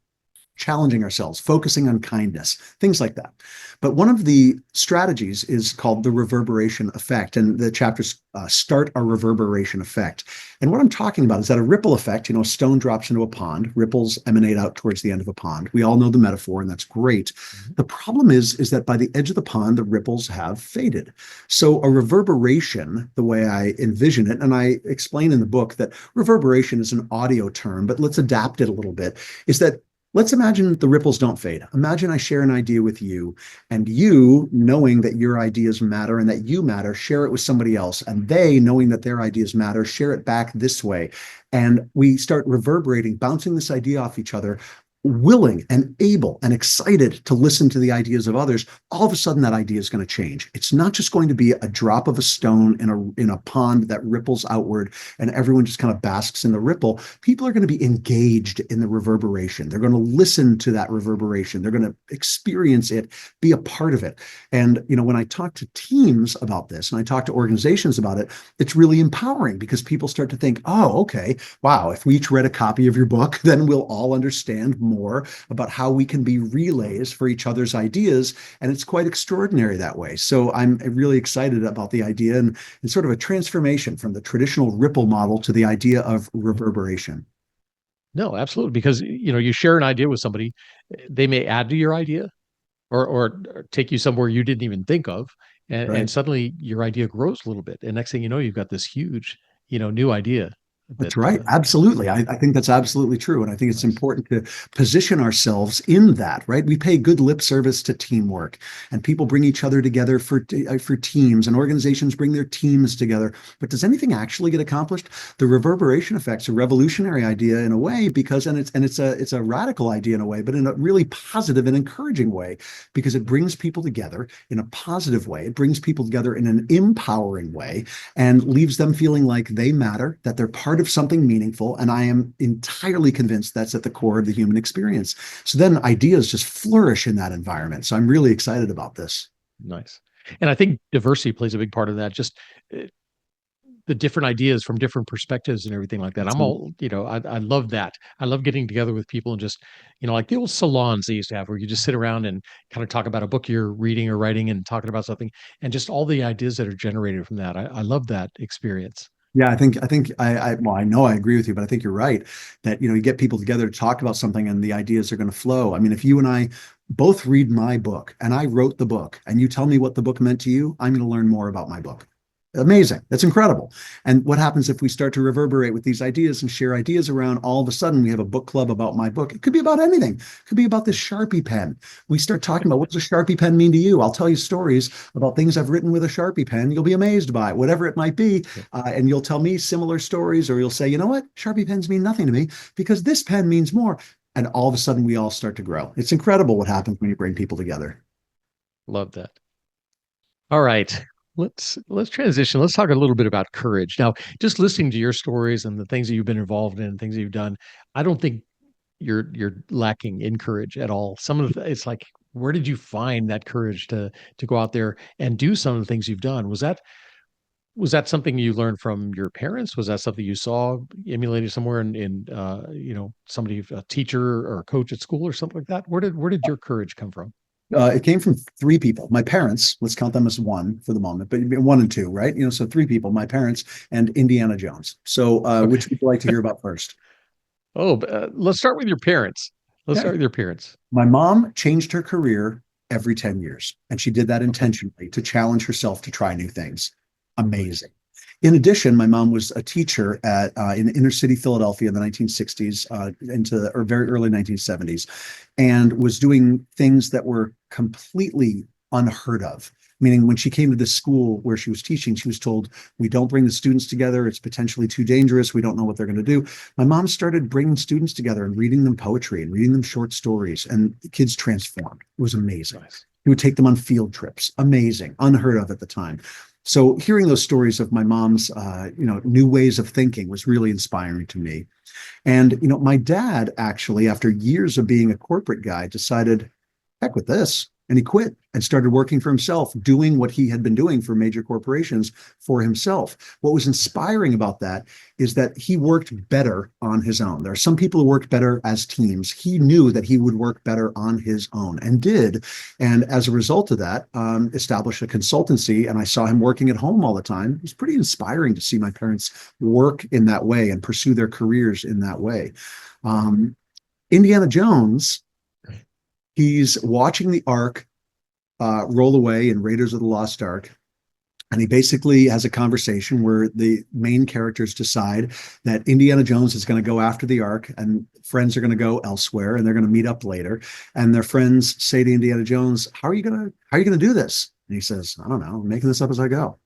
challenging ourselves, focusing on kindness, things like that. But one of the strategies is called the reverberation effect. And the chapters start a reverberation effect. And what I'm talking about is that a ripple effect, a stone drops into a pond, ripples emanate out towards the end of a pond. We all know the metaphor, and that's great. Mm-hmm. The problem is that by the edge of the pond, the ripples have faded. So a reverberation, the way I envision it, and I explain in the book that reverberation is an audio term, but let's adapt it a little bit, is that Let's imagine the ripples don't fade. Imagine I share an idea with you, and you, knowing that your ideas matter and that you matter, share it with somebody else. And they, knowing that their ideas matter, share it back this way. And we start reverberating, bouncing this idea off each other, willing and able and excited to listen to the ideas of others. All of a sudden that idea is going to change. It's not just going to be a drop of a stone in a pond that ripples outward and everyone just kind of basks in the ripple. People are going to be engaged in the reverberation. They're going to listen to that reverberation. They're going to experience it, be a part of it. And when I talk to teams about this and I talk to organizations about it, it's really empowering because people start to think, oh, okay, wow, if we each read a copy of your book, then we'll all understand more about how we can be relays for each other's ideas. And it's quite extraordinary that way. So I'm really excited about the idea and sort of a transformation from the traditional ripple model to the idea of reverberation. No, absolutely. Because, you share an idea with somebody, they may add to your idea or take you somewhere you didn't even think of. And, Right. and suddenly your idea grows a little bit. And next thing you know, you've got this huge, new idea That's that, right. Absolutely. I think that's absolutely true. And I think it's nice. important to position ourselves in that, right? We pay good lip service to teamwork and people bring each other together for teams and organizations bring their teams together. But does anything actually get accomplished? The reverberation effect's a revolutionary idea in a way because, and it's a radical idea in a way, but in a really positive and encouraging way because it brings people together in a positive way. It brings people together in an empowering way and leaves them feeling like they matter, that they're part of something meaningful. And I am entirely convinced that's at the core of the human experience. So then ideas just flourish in that environment. So I'm really excited about this. Nice. And I think diversity plays a big part of that. Just uh, the different ideas from different perspectives and everything like that. I'm Absolutely. all, I love that. I love getting together with people and just, like the old salons they used to have where you just sit around and kind of talk about a book you're reading or writing and talking about something and just all the ideas that are generated from that. I love that experience. Yeah, well, I know I agree with you, but I think you're right that, you get people together to talk about something and the ideas are going to flow. I mean, if you and I both read my book and I wrote the book and you tell me what the book meant to you, I'm going to learn more about my book. Amazing. That's incredible. And what happens if we start to reverberate with these ideas and share ideas around? All of a sudden, we have a book club about my book. It could be about anything. It could be about this Sharpie pen. We start talking about what does a Sharpie pen mean to you? I'll tell you stories about things I've written with a Sharpie pen. You'll be amazed by it, whatever it might be. Yeah. And you'll tell me similar stories, or you'll say, you know what? Sharpie pens mean nothing to me because this pen means more. And all of a sudden, we all start to grow. It's incredible what happens when you bring people together. Love that. All right. Let's transition. Let's talk a little bit about courage. Now, just listening to your stories and the things that you've been involved in and things that you've done, I don't think you're lacking in courage at all. Some of it's like, where did you find that courage to go out there and do some of the things you've done? Was that something you learned from your parents? Was that something you saw emulated somewhere in somebody, a teacher or a coach at school or something like that? Where did your courage come from? It came from three people. My parents, let's count them as one for the moment, but one and two, right? So three people, my parents and Indiana Jones. So Okay. which would you like to hear about first? Oh, let's start with your parents. Let's Okay. start with your parents. My mom changed her career every 10 years, and she did that Okay. intentionally to challenge herself to try new things. Amazing. In addition, my mom was a teacher in inner city Philadelphia in the 1960s or very early 1970s, and was doing things that were completely unheard of. Meaning, when she came to this school where she was teaching, she was told, "We don't bring the students together. It's potentially too dangerous. We don't know what they're going to do." My mom started bringing students together and reading them poetry and reading them short stories, and the kids transformed. It was amazing. Nice. He would take them on field trips. Amazing, unheard of at the time. So hearing those stories of my mom's, new ways of thinking was really inspiring to me. And, my dad actually, after years of being a corporate guy, decided, heck with this. And he quit and started working for himself, doing what he had been doing for major corporations for himself. What was inspiring about that is that he worked better on his own. There are some people who worked better as teams. He knew that he would work better on his own and did. And as a result of that, established a consultancy. And I saw him working at home all the time. It was pretty inspiring to see my parents work in that way and pursue their careers in that way. Um, Indiana Jones, he's watching the Ark roll away in Raiders of the Lost Ark. And he basically has a conversation where the main characters decide that Indiana Jones is going to go after the Ark and friends are going to go elsewhere and they're going to meet up later. And their friends say to Indiana Jones, how are you going to do this? And he says, I don't know, I'm making this up as I go.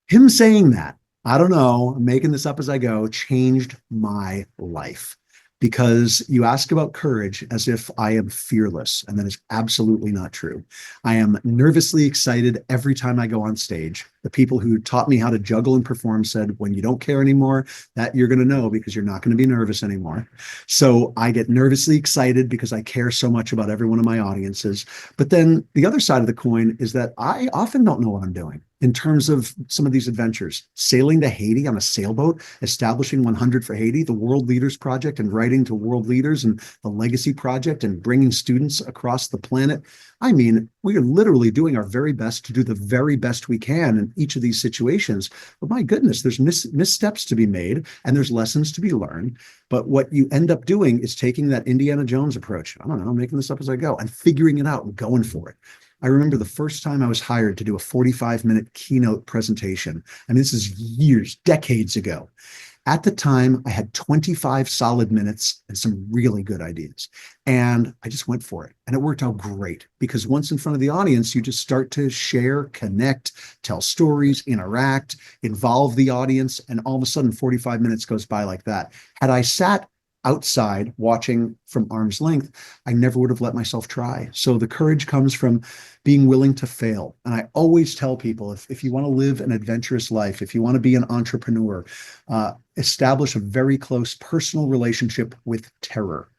Him saying that, I don't know, I'm making this up as I go, changed my life. Because you ask about courage as if I am fearless, and that is absolutely not true. I am nervously excited every time I go on stage. The people who taught me how to juggle and perform said, when you don't care anymore, that you're going to know because you're not going to be nervous anymore. So I get nervously excited because I care so much about every one of my audiences. But then the other side of the coin is that I often don't know what I'm doing in terms of some of these adventures. Sailing to Haiti on a sailboat, establishing 100 for Haiti, the World Leaders Project, and writing to world leaders, and the Legacy Project, and bringing students across the planet. I mean, we are literally doing our very best to do the very best we can in each of these situations. But my goodness, there's missteps to be made and there's lessons to be learned. But what you end up doing is taking that Indiana Jones approach. I don't know, I'm making this up as I go, and figuring it out and going for it. I remember the first time I was hired to do a 45-minute keynote presentation. And this is years, decades ago. At the time, I had 25 solid minutes and some really good ideas. And I just went for it. And it worked out great because once in front of the audience, you just start to share, connect, tell stories, interact, involve the audience. And all of a sudden, 45 minutes goes by like that. Had I sat outside watching from arm's length, I never would have let myself try. So the courage comes from being willing to fail. And I always tell people, if you want to live an adventurous life, if you want to be an entrepreneur, establish a very close personal relationship with terror.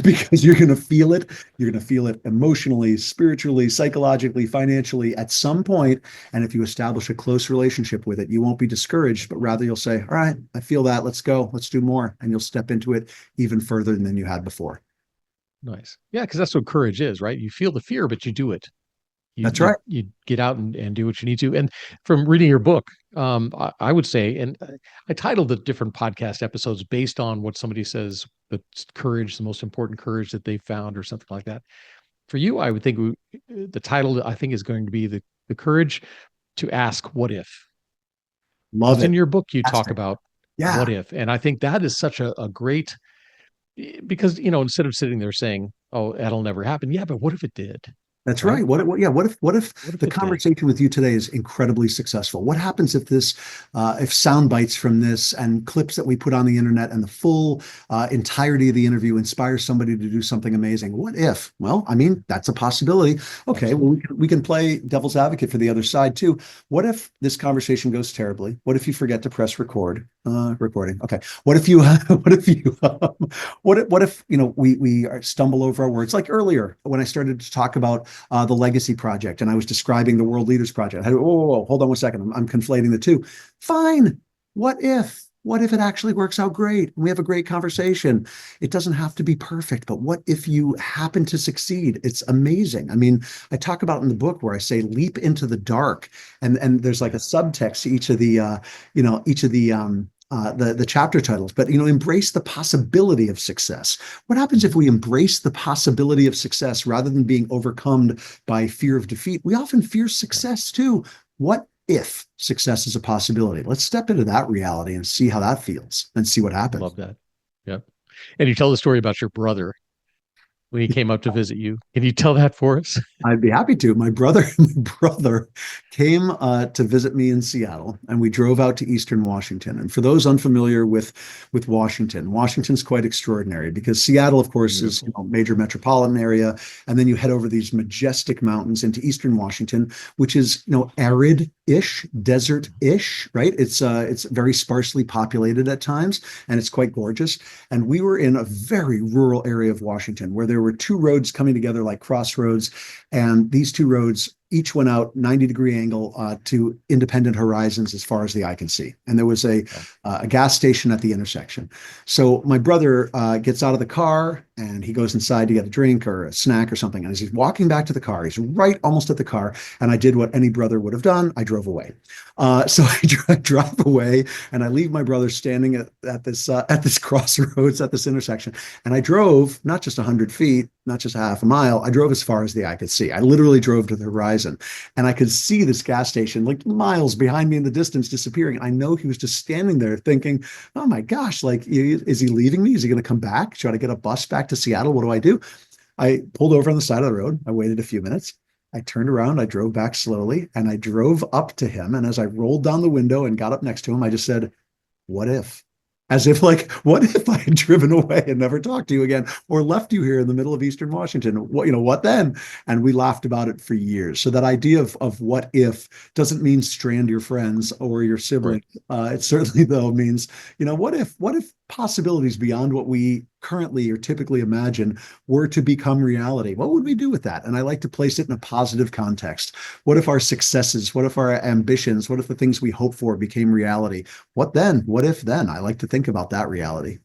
Because you're going to feel it. You're going to feel it emotionally, spiritually, psychologically, financially at some point. And if you establish a close relationship with it, you won't be discouraged, but rather you'll say, all right, I feel that. Let's go. Let's do more. And you'll step into it even further than you had before. Nice. Yeah, because that's what courage is, right? You feel the fear, but you do it. That's right. You get out and do what you need to. And from reading your book, I would say, and I titled the different podcast episodes based on what somebody says, the courage, the most important courage that they found or something like that. For you, I would think the title, I think, is going to be the courage to ask, what if? Love it. In your book, you talk about Yeah. what if. And I think that is such a great, because, instead of sitting there saying, oh, that'll never happen. Yeah, but what if it did? That's right. What if the it conversation with you today is incredibly successful? What happens if if sound bites from this and clips that we put on the internet and the full entirety of the interview inspires somebody to do something amazing? What if? Well, I mean, that's a possibility. Okay, well, we can play devil's advocate for the other side too. What if this conversation goes terribly? What if you forget to press record? Recording. Okay. What if you? What if we stumble over our words? Like earlier when I started to talk about the Legacy Project, and I was describing the World Leaders Project. Hold on 1 second. I'm conflating the two. Fine. What if? What if it actually works out great and we have a great conversation? It doesn't have to be perfect, but what if you happen to succeed? It's amazing. I mean, I talk about in the book where I say leap into the dark, and there's like a subtext to each of the chapter titles, but embrace the possibility of success. What happens if we embrace the possibility of success rather than being overcome by fear of defeat? We often fear success too. What if success is a possibility? Let's step into that reality and see how that feels and see what happens. Love that. Yep. And you tell the story about your brother when he came up to visit you. Can you tell that for us? I'd be happy to. My brother came to visit me in Seattle, and we drove out to Eastern Washington. And for those unfamiliar with Washington, Washington's quite extraordinary because Seattle, of course, is major metropolitan area, and then you head over these majestic mountains into Eastern Washington, which is arid-ish, desert-ish, right? It's very sparsely populated at times, and it's quite gorgeous. And we were in a very rural area of Washington where there were two roads coming together like crossroads, and these two roads each went out 90-degree angle to independent horizons as far as the eye can see. And there was a gas station at the intersection. So my brother gets out of the car and he goes inside to get a drink or a snack or something. And as he's walking back to the car, he's right almost at the car. And I did what any brother would have done. I drove away. So I drive away and I leave my brother standing at this crossroads at this intersection. And I drove not just 100 feet, not just a half a mile. I drove as far as the eye could see. I literally drove to the horizon, and I could see this gas station like miles behind me in the distance disappearing. I know he was just standing there thinking, oh my gosh, like, is he leaving me? Is he going to come back? Should I get a bus back to Seattle? What do I do? I pulled over on the side of the road. I waited a few minutes. I turned around, I drove back slowly, and I drove up to him. And as I rolled down the window and got up next to him, I just said, what if? As if like, what if I had driven away and never talked to you again, or left you here in the middle of Eastern Washington? What then? And we laughed about it for years. So that idea of what if doesn't mean strand your friends or your sibling. Right. It certainly though means, what if possibilities beyond what we currently or typically imagine were to become reality? What would we do with that? And I like to place it in a positive context. What if our successes, what if our ambitions, what if the things we hope for became reality? What then? What if then? I like to think about that reality.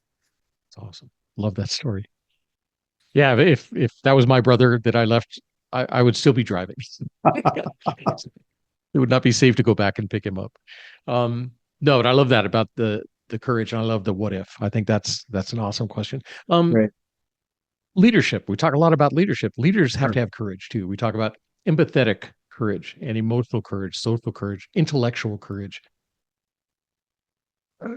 That's awesome. Love that story. Yeah, if that was my brother that I left, I would still be driving. It would not be safe to go back and pick him up. No, but I love that about the courage, and I love the what if. I think that's an awesome question. Right. Leadership. We talk a lot about leadership. Leaders have to have courage too. We talk about empathetic courage and emotional courage, social courage, intellectual courage.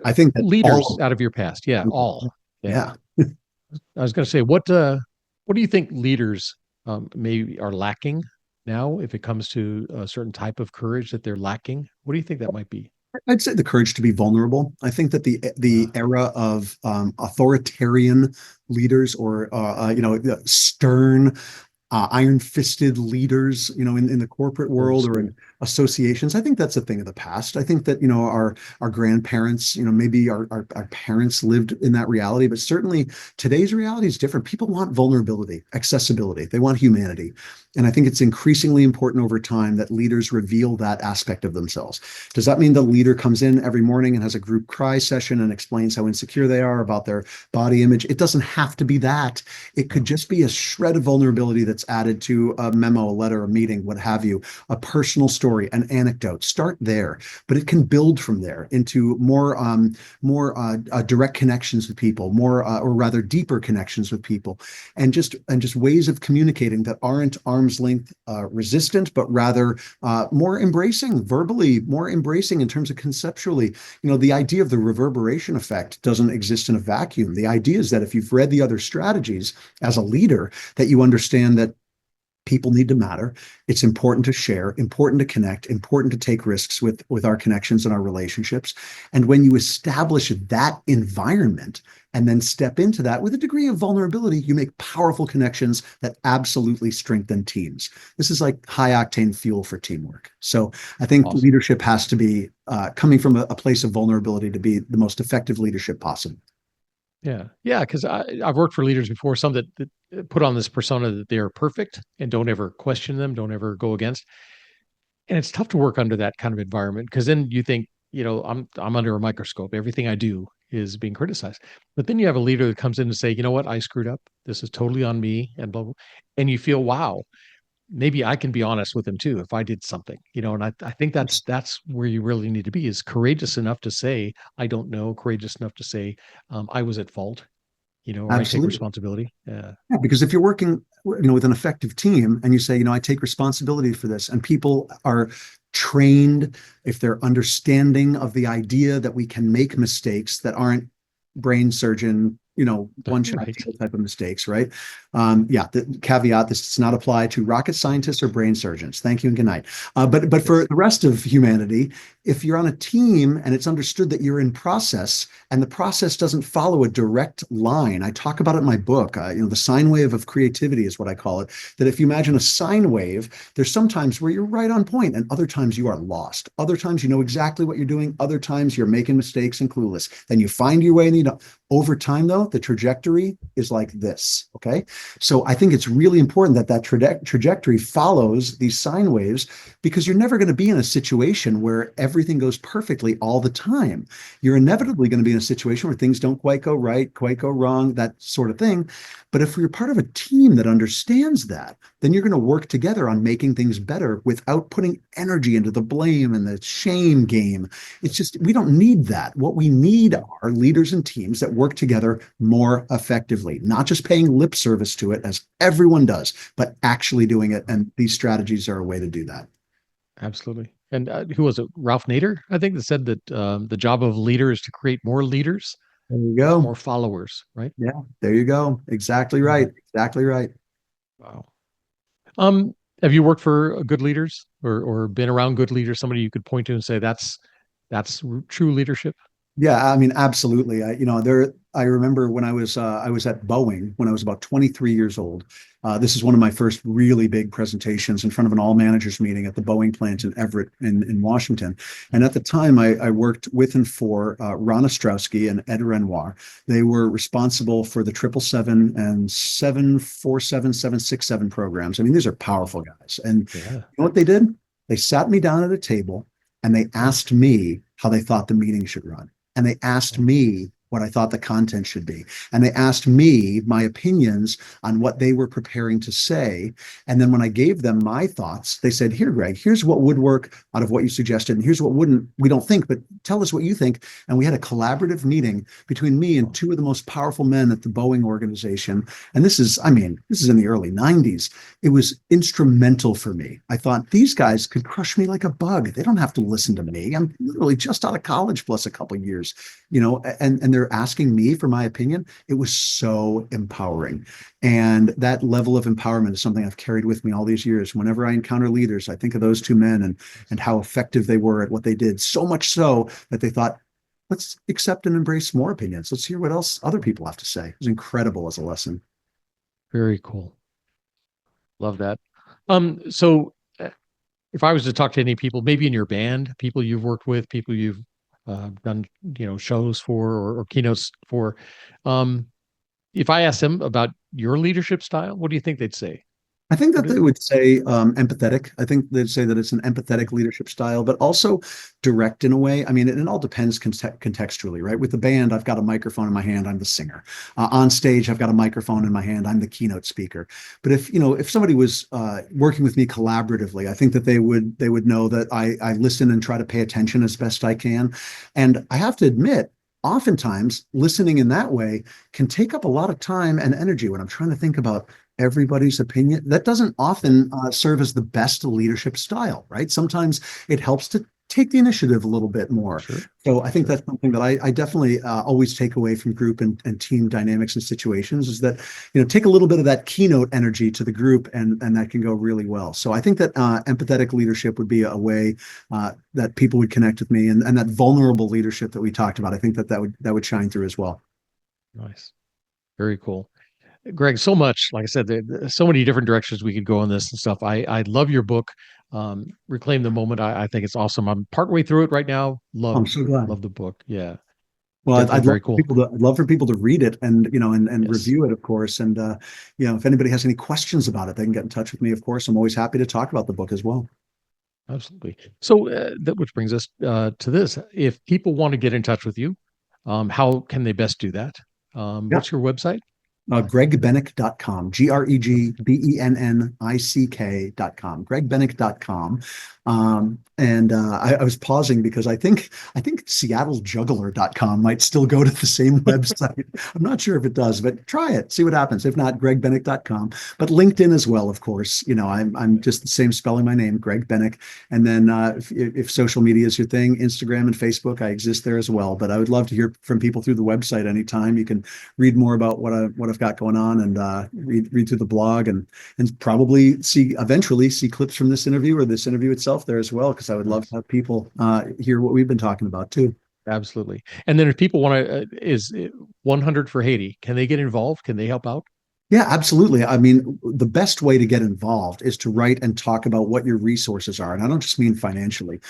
I think that leaders out of your past. Yeah, all. Yeah. I was going to say, what do you think leaders maybe are lacking now if it comes to a certain type of courage that they're lacking? What do you think that might be? I'd say the courage to be vulnerable. I think that the era of authoritarian leaders or stern, iron-fisted leaders, in the corporate world or in associations, I think that's a thing of the past. I think that our grandparents, maybe our parents lived in that reality, but certainly today's reality is different. People want vulnerability, accessibility. They want humanity. And I think it's increasingly important over time that leaders reveal that aspect of themselves. Does that mean the leader comes in every morning and has a group cry session and explains how insecure they are about their body image? It doesn't have to be that. It could just be a shred of vulnerability that's added to a memo, a letter, a meeting, what have you, a personal story, an anecdote. Start there, but it can build from there into more direct connections with people, more or rather deeper connections with people, and just ways of communicating that aren't arm's length resistant, but rather more embracing verbally, more embracing in terms of conceptually. The idea of the reverberation effect doesn't exist in a vacuum. The idea is that if you've read the other strategies as a leader, that you understand that people need to matter. It's important to share, important to connect, important to take risks with our connections and our relationships. And when you establish that environment and then step into that with a degree of vulnerability, you make powerful connections that absolutely strengthen teams. This is like high-octane fuel for teamwork. So I think leadership has to be coming from a place of vulnerability to be the most effective leadership possible. Yeah, because I've worked for leaders before, some that put on this persona that they are perfect and don't ever question them, don't ever go against. And it's tough to work under that kind of environment because then you think, I'm under a microscope. Everything I do is being criticized. But then you have a leader that comes in and say, you know what, I screwed up. This is totally on me, and blah, blah. And you feel, wow, maybe I can be honest with them too if I did something, and I think that's where you really need to be, is courageous enough to say, I don't know, courageous enough to say, I was at fault, or I take responsibility. Yeah, because if you're working, with an effective team and you say, I take responsibility for this, and people are trained, if they're understanding of the idea that we can make mistakes that aren't brain surgeon, one shot type of mistakes, right? The caveat, this does not apply to rocket scientists or brain surgeons. Thank you and good night. But for the rest of humanity, if you're on a team and it's understood that you're in process and the process doesn't follow a direct line, I talk about it in my book, the sine wave of creativity is what I call it, that if you imagine a sine wave, there's some times where you're right on point and other times you are lost. Other times you know exactly what you're doing. Other times you're making mistakes and clueless. Then you find your way and over time though, the trajectory is like this, okay? So I think it's really important that trajectory follows these sine waves, because you're never going to be in a situation where everything goes perfectly all the time. You're inevitably going to be in a situation where things don't quite go right, quite go wrong, that sort of thing. But if you're part of a team that understands that, then you're going to work together on making things better without putting energy into the blame and the shame game. It's just, we don't need that. What we need are leaders and teams that work together more effectively, not just paying lip service purpose to it, as everyone does, but actually doing it. And these strategies are a way to do that. Absolutely. And who was it? Ralph Nader, I think, that said that the job of a leader is to create more leaders, There you not go. more followers, right? Yeah, there you go. Exactly right. Exactly right. Wow. Have you worked for good leaders or been around good leaders, somebody you could point to and say that's true leadership? Yeah, I mean, absolutely. I remember when I was at Boeing when I was about 23 years old. This is one of my first really big presentations in front of an all managers meeting at the Boeing plant in Everett in Washington. And at the time, I worked with and for Ron Ostrowski and Ed Renoir. They were responsible for the 777 and 747, 767 programs. I mean, these are powerful guys. And Yeah. you know what they did? They sat me down at a table and they asked me how they thought the meeting should run. And they asked me what I thought the content should be. And they asked me my opinions on what they were preparing to say. And then when I gave them my thoughts, they said, here, Greg, here's what would work out of what you suggested. And here's what wouldn't, we don't think, but tell us what you think. And we had a collaborative meeting between me and two of the most powerful men at the Boeing organization. And this is in the early 90s. It was instrumental for me. I thought these guys could crush me like a bug. They don't have to listen to me. I'm literally just out of college plus a couple of years, and they're asking me for my opinion. It was so empowering. And that level of empowerment is something I've carried with me all these years. Whenever I encounter leaders, I think of those two men and how effective they were at what they did. So much so that they thought, let's accept and embrace more opinions. Let's hear what else other people have to say. It was incredible as a lesson. Very cool. Love that. So if I was to talk to any people, maybe in your band, people you've worked with, people you've done, shows for or keynotes for, if I asked them about your leadership style, what do you think they'd say? I think that they would say empathetic. I think they'd say that it's an empathetic leadership style, but also direct in a way. I mean, it all depends contextually, right? With the band, I've got a microphone in my hand. I'm the singer. On stage, I've got a microphone in my hand. I'm the keynote speaker. But if somebody was working with me collaboratively, I think that they would know that I listen and try to pay attention as best I can. And I have to admit, oftentimes listening in that way can take up a lot of time and energy when I'm trying to think about everybody's opinion. That doesn't often serve as the best leadership style, right? Sometimes it helps to take the initiative a little bit more. Sure. So I think that's something that I definitely always take away from group and team dynamics and situations, is that, take a little bit of that keynote energy to the group, and that can go really well. So I think that empathetic leadership would be a way that people would connect with me, and that vulnerable leadership that we talked about. I think that would shine through as well. Nice. Very cool. Greg, so much, like I said, there's so many different directions we could go on this and stuff. I love your book, Reclaim the Moment. I think it's awesome. I'm partway through it right now. I'm so glad. Love the book. Yeah. Well, I'd very cool. I'd love for people to read it and Yes. review it, of course. And if anybody has any questions about it, they can get in touch with me. Of course, I'm always happy to talk about the book as well. Absolutely. So which brings us to this. If people want to get in touch with you, how can they best do that? What's your website? GregBennick.com, GregBennick.com, GregBennick.com. I was pausing because I think SeattleJuggler.com might still go to the same website. I'm not sure if it does, but try it, see what happens. If not, GregBennick.com, but LinkedIn as well, of course. I'm just the same spelling my name, Greg Bennick. And then if social media is your thing, Instagram and Facebook, I exist there as well. But I would love to hear from people through the website anytime. You can read more about what I've got going on, and read through the blog, and probably eventually see clips from this interview or this interview itself there as well, because I would love to have people hear what we've been talking about too. Absolutely. And then if people want to, is 100 for Haiti, can they get involved? Can they help out? Yeah, absolutely. I mean, the best way to get involved is to write and talk about what your resources are. And I don't just mean financially.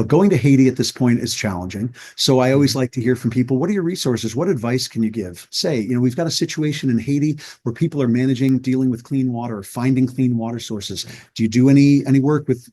Going to Haiti at this point is challenging. So I always like to hear from people, what are your resources? What advice can you give? Say, we've got a situation in Haiti where people are dealing with clean water, finding clean water sources. Do you do any work with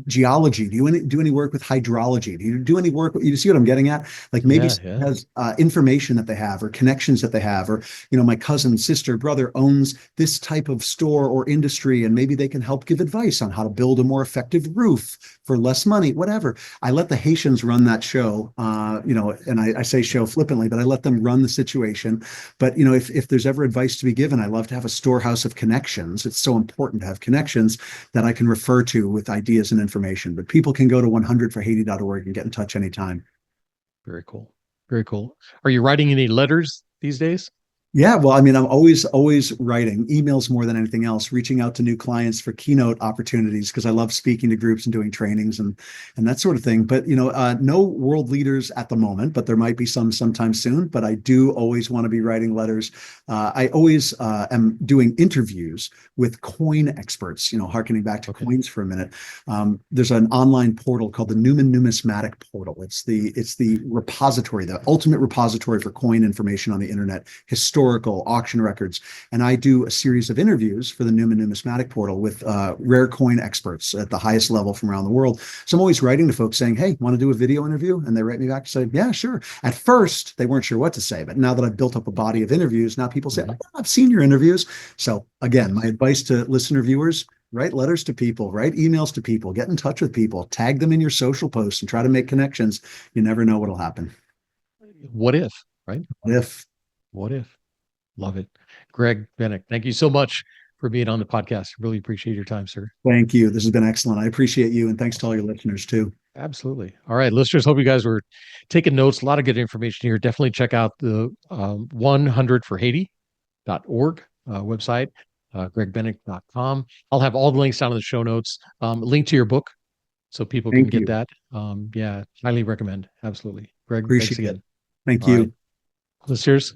geology? Do you do any work with hydrology? Do you do any work? You see what I'm getting at? Like maybe Yeah. has information that they have or connections that they have, or my cousin, sister, brother owns this type of store or industry, and maybe they can help give advice on how to build a more effective roof for less money, whatever. I let the Haitians run that show, and I say show flippantly, but I let them run the situation. But if there's ever advice to be given, I love to have a storehouse of connections. It's so important to have connections that I can refer to with ideas and information. But people can go to 100forhaiti.org and get in touch anytime. Very cool. Very cool. Are you writing any letters these days? Yeah, well, I mean, I'm always writing emails more than anything else, reaching out to new clients for keynote opportunities because I love speaking to groups and doing trainings and that sort of thing. But no world leaders at the moment, but there might be some sometime soon. But I do always want to be writing letters. I always am doing interviews with coin experts. Harkening back to coins for a minute. There's an online portal called the Newman Numismatic Portal. It's the repository, the ultimate repository for coin information on the internet. Historical auction records, and I do a series of interviews for the Newman Numismatic Portal with rare coin experts at the highest level from around the world. So I'm always writing to folks saying, "Hey, want to do a video interview?" And they write me back to say, "Yeah, sure." At first, they weren't sure what to say, but now that I've built up a body of interviews, now people say, "I've seen your interviews." So again, my advice to listener viewers: write letters to people, write emails to people, get in touch with people, tag them in your social posts, and try to make connections. You never know what'll happen. What if, right? What if? Love it. Greg Bennick, thank you so much for being on the podcast. Really appreciate your time, sir. Thank you. This has been excellent. I appreciate you. And thanks to all your listeners too. Absolutely. All right, listeners, hope you guys were taking notes. A lot of good information here. Definitely check out the 100forhaiti.org website, gregbennick.com. I'll have all the links down in the show notes. Link to your book so people can get that. Yeah, highly recommend. Absolutely. Greg, appreciate thanks again. Thank you. Right. Listeners,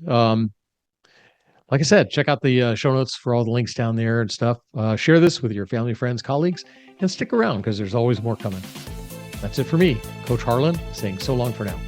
like I said, check out the show notes for all the links down there and stuff. Share this with your family, friends, colleagues, and stick around because there's always more coming. That's it for me, Coach Harlan, saying so long for now.